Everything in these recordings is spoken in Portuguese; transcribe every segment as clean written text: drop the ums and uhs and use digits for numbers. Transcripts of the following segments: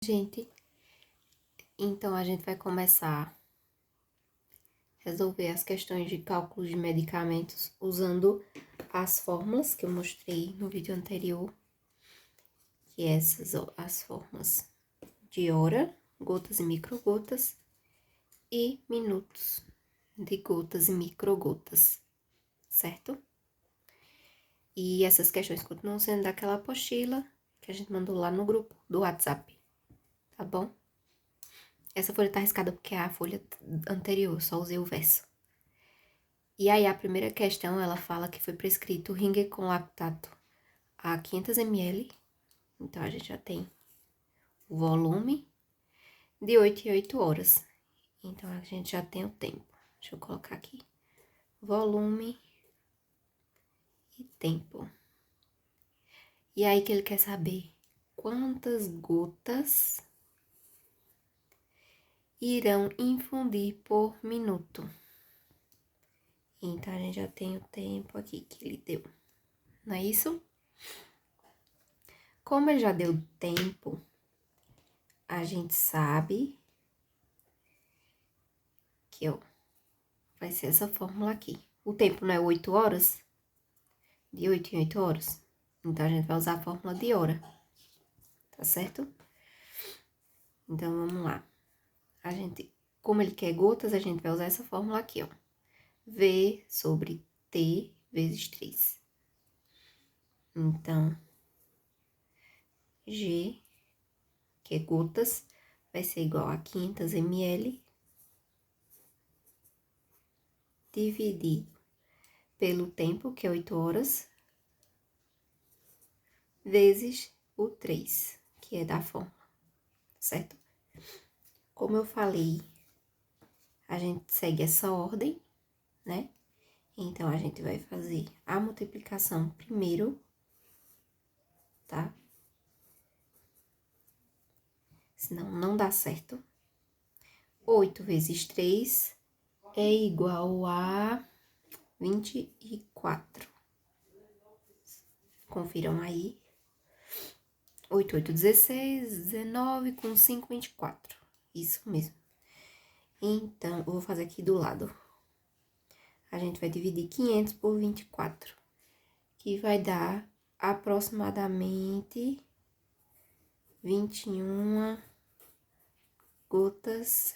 Gente, então a gente vai começar a resolver as questões de cálculo de medicamentos usando as fórmulas que eu mostrei no vídeo anterior, que essas as formas de hora, gotas e microgotas, e minutos de gotas e microgotas, certo? E essas questões continuam sendo daquela apostila que a gente mandou lá no grupo do WhatsApp, tá bom? Essa folha tá riscada porque é a folha anterior, só usei o verso. E aí, a primeira questão, ela fala que foi prescrito ringue com lactato a 500 ml. Então, a gente já tem o volume de 8 em 8 horas. Então, a gente já tem o tempo. Deixa eu colocar aqui. Volume e tempo. E aí, que ele quer saber quantas gotas irão infundir por minuto. Então, a gente já tem o tempo aqui que ele deu. Não é isso? Como ele já deu tempo, a gente sabe que, ó, vai ser essa fórmula aqui. O tempo não é 8 horas? De 8 em 8 horas. Então, a gente vai usar a fórmula de hora. Tá certo? Então, vamos lá. Como ele quer gotas, a gente vai usar essa fórmula aqui, ó. V sobre T vezes 3. Então, G, que é gotas, vai ser igual a 500 ml dividido pelo tempo, que é 8 horas, vezes o 3, que é da fórmula, certo? Como eu falei, a gente segue essa ordem, né? Então, a gente vai fazer a multiplicação primeiro, tá? Senão, não dá certo. 8 vezes 3 é igual a 24. Confiram aí. 8, 8, 16, 19, com 5, 24. Isso mesmo. Então, eu vou fazer aqui do lado. A gente vai dividir 500 por 24, que vai dar aproximadamente 21 gotas,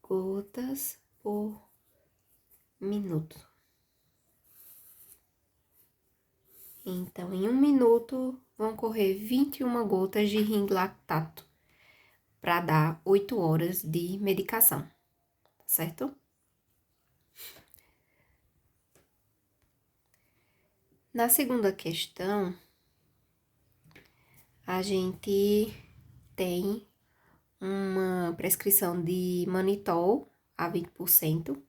gotas por minuto. Então, em 1 minuto, vão correr 21 gotas de ring lactato, para dar 8 horas de medicação, certo? Na segunda questão, a gente tem uma prescrição de manitol a 20%,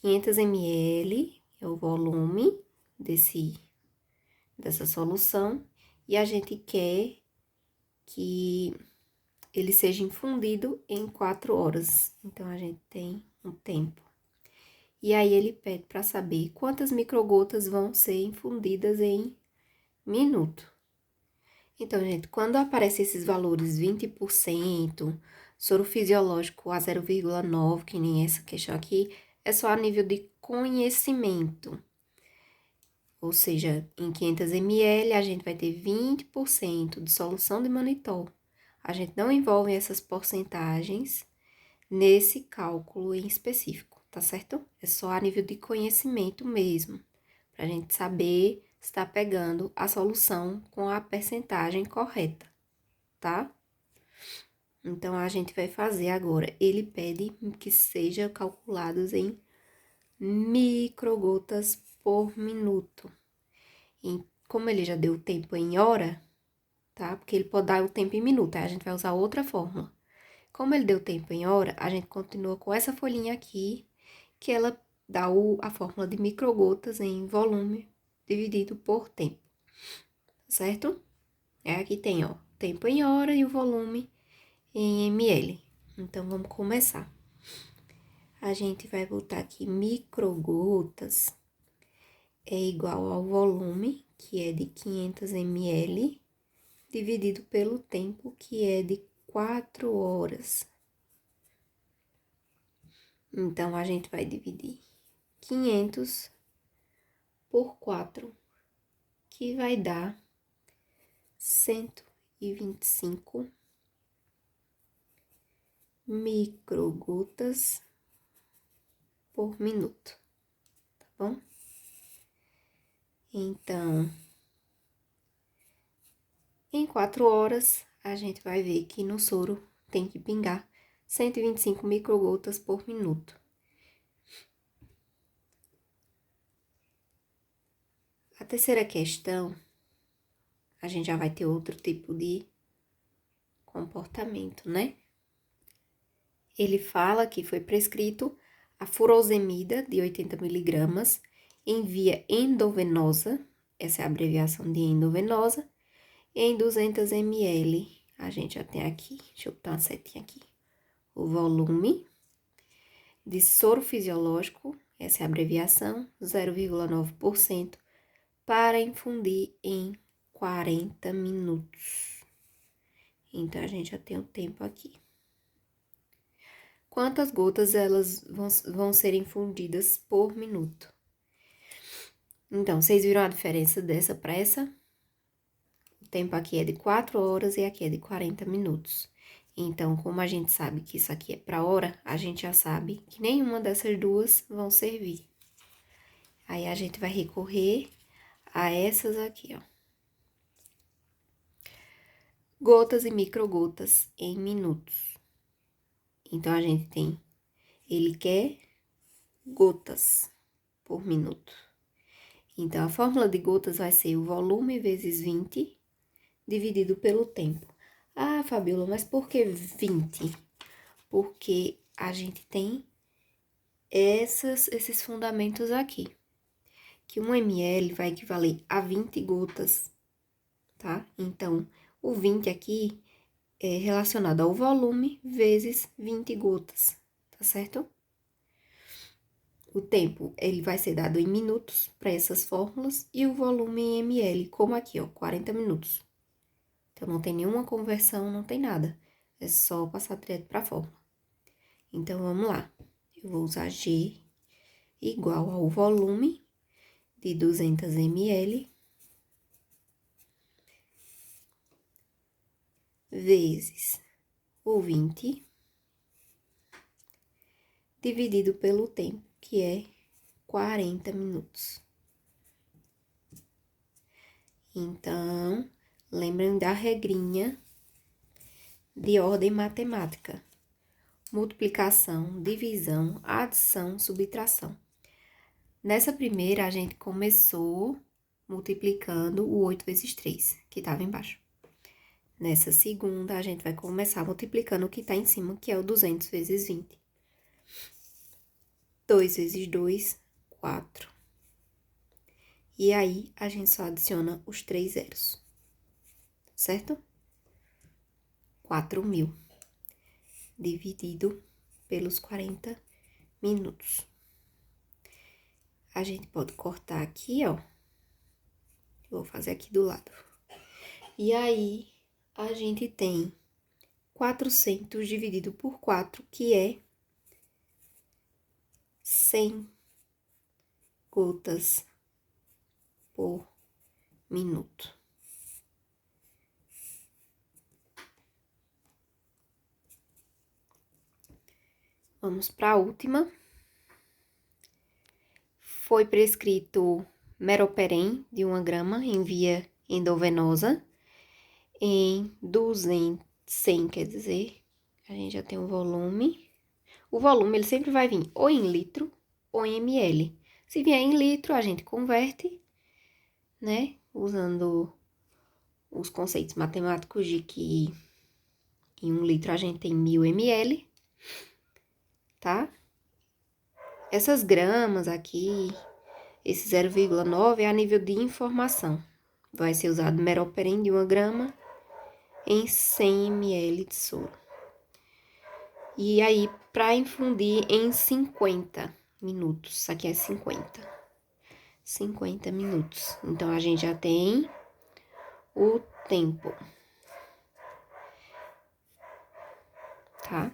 500 ml é o volume dessa solução, e a gente quer que ele seja infundido em 4 horas. Então, a gente tem um tempo. E aí, ele pede para saber quantas microgotas vão ser infundidas em minuto. Então, gente, quando aparecem esses valores 20%, soro fisiológico a 0,9, que nem essa questão aqui, é só a nível de conhecimento. Ou seja, em 500 ml, a gente vai ter 20% de solução de manitol. A gente não envolve essas porcentagens nesse cálculo em específico, tá certo? É só a nível de conhecimento mesmo, pra gente saber se tá pegando a solução com a percentagem correta, tá? Então, a gente vai fazer agora. Ele pede que seja calculados em microgotas por minuto. E como ele já deu o tempo em hora, tá? Porque ele pode dar o tempo em minuto, aí a gente vai usar outra fórmula. Como ele deu tempo em hora, a gente continua com essa folhinha aqui, que ela dá a fórmula de microgotas em volume dividido por tempo, certo? Aqui tem, ó, tempo em hora e o volume em ml. Então, vamos começar. A gente vai botar aqui microgotas, é igual ao volume, que é de 500 ml, dividido pelo tempo, que é de 4 horas. Então, a gente vai dividir 500 por 4, que vai dar 125 microgotas por minuto, tá bom? Então, em 4 horas, a gente vai ver que no soro tem que pingar 125 microgotas por minuto. A terceira questão, a gente já vai ter outro tipo de comportamento, né? Ele fala que foi prescrito a furosemida de 80 miligramas em via endovenosa, essa é a abreviação de endovenosa, em 200 ml. A gente já tem aqui, deixa eu botar uma setinha aqui, o volume de soro fisiológico, essa é a abreviação, 0,9%, para infundir em 40 minutos. Então, a gente já tem o tempo aqui. Quantas gotas elas vão ser infundidas por minuto? Então, vocês viram a diferença dessa para essa? O tempo aqui é de 4 horas e aqui é de 40 minutos. Então, como a gente sabe que isso aqui é para hora, a gente já sabe que nenhuma dessas duas vão servir. Aí, a gente vai recorrer a essas aqui, ó. Gotas e microgotas em minutos. Então, a gente tem, ele quer gotas por minuto. Então, a fórmula de gotas vai ser o volume vezes 20 dividido pelo tempo. Ah, Fabiola, mas por que 20? Porque a gente tem esses fundamentos aqui. Que 1 ml vai equivaler a 20 gotas, tá? Então, o 20 aqui é relacionado ao volume vezes 20 gotas, tá certo? O tempo, ele vai ser dado em minutos para essas fórmulas e o volume em ml, como aqui, ó, 40 minutos. Então, não tem nenhuma conversão, não tem nada. É só passar direto para a fórmula. Então, vamos lá. Eu vou usar G igual ao volume de 200 ml vezes o 20 dividido pelo tempo, que é 40 minutos. Então, lembrem da regrinha de ordem matemática. Multiplicação, divisão, adição, subtração. Nessa primeira, a gente começou multiplicando o 8 vezes 3, que estava embaixo. Nessa segunda, a gente vai começar multiplicando o que está em cima, que é o 200 vezes 20. 2 vezes 2, 4. E aí, a gente só adiciona os 3 zeros, certo? 4.000 dividido pelos 40 minutos. A gente pode cortar aqui, ó. Eu vou fazer aqui do lado. E aí, a gente tem 400 dividido por 4, que é 100 gotas por minuto. Vamos para a última. Foi prescrito meropenem de 1 grama em via endovenosa em 100, quer dizer, a gente já tem o volume. O volume, ele sempre vai vir ou em litro ou em ml. Se vier em litro, a gente converte, né? Usando os conceitos matemáticos de que em 1 litro a gente tem 1.000 ml, tá? Essas gramas aqui, esse 0,9 é a nível de informação. Vai ser usado meropenem de 1 grama em 100 ml de soro. E aí, para infundir em 50 minutos, isso aqui é 50. 50 minutos. Então, a gente já tem o tempo. Tá?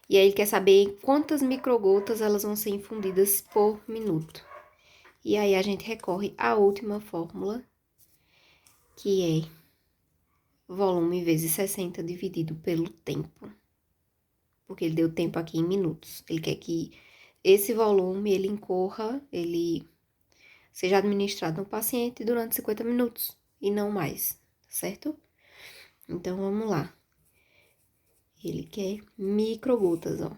E aí, ele quer saber quantas microgotas elas vão ser infundidas por minuto. E aí, a gente recorre à última fórmula, que é volume vezes 60 dividido pelo tempo. Porque ele deu tempo aqui em minutos. Ele quer que esse volume, ele seja administrado no paciente durante 50 minutos e não mais, certo? Então, vamos lá. Ele quer microgotas, ó.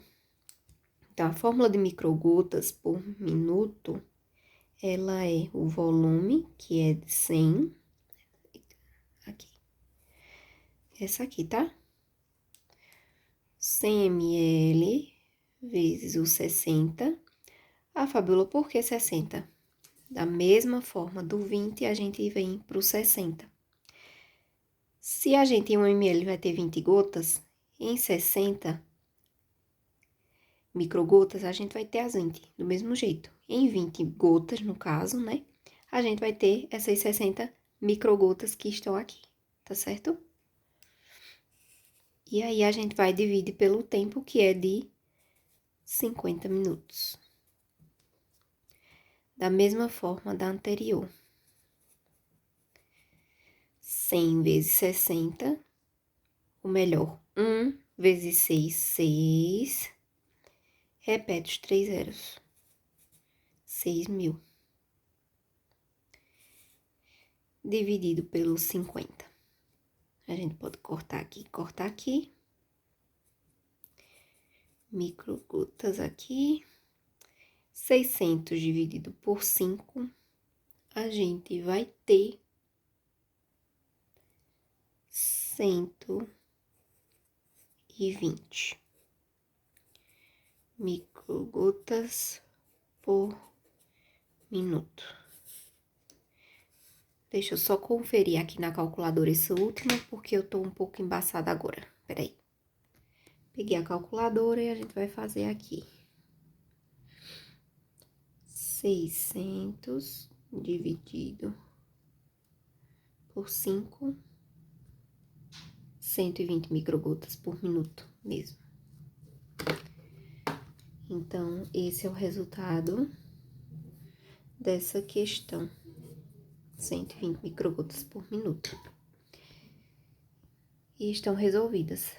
Então, a fórmula de microgotas por minuto, ela é o volume, que é de 100, aqui, essa aqui, tá? 100 ml vezes o 60. Ah, Fabiola, por que 60? Da mesma forma, do 20, a gente vem pro 60. Se a gente em 1 ml vai ter 20 gotas, em 60 microgotas, a gente vai ter as 20, do mesmo jeito. Em 20 gotas, no caso, né? A gente vai ter essas 60 microgotas que estão aqui, tá certo? E aí, a gente vai dividir pelo tempo, que é de 50 minutos. Da mesma forma da anterior. 100 vezes 60, ou melhor, 1 vezes 6, 6. Repete os 3 zeros. 6.000. Dividido pelos 50. A gente pode cortar aqui. Microgotas aqui. 600 dividido por 5, a gente vai ter 120 microgotas por minuto. Deixa eu só conferir aqui na calculadora esse último, porque eu tô um pouco embaçada agora. Peraí. Peguei a calculadora e a gente vai fazer aqui. 600 dividido por 5, 120 microgotas por minuto mesmo. Então, esse é o resultado dessa questão. 120 microgotas por minuto. E estão resolvidas.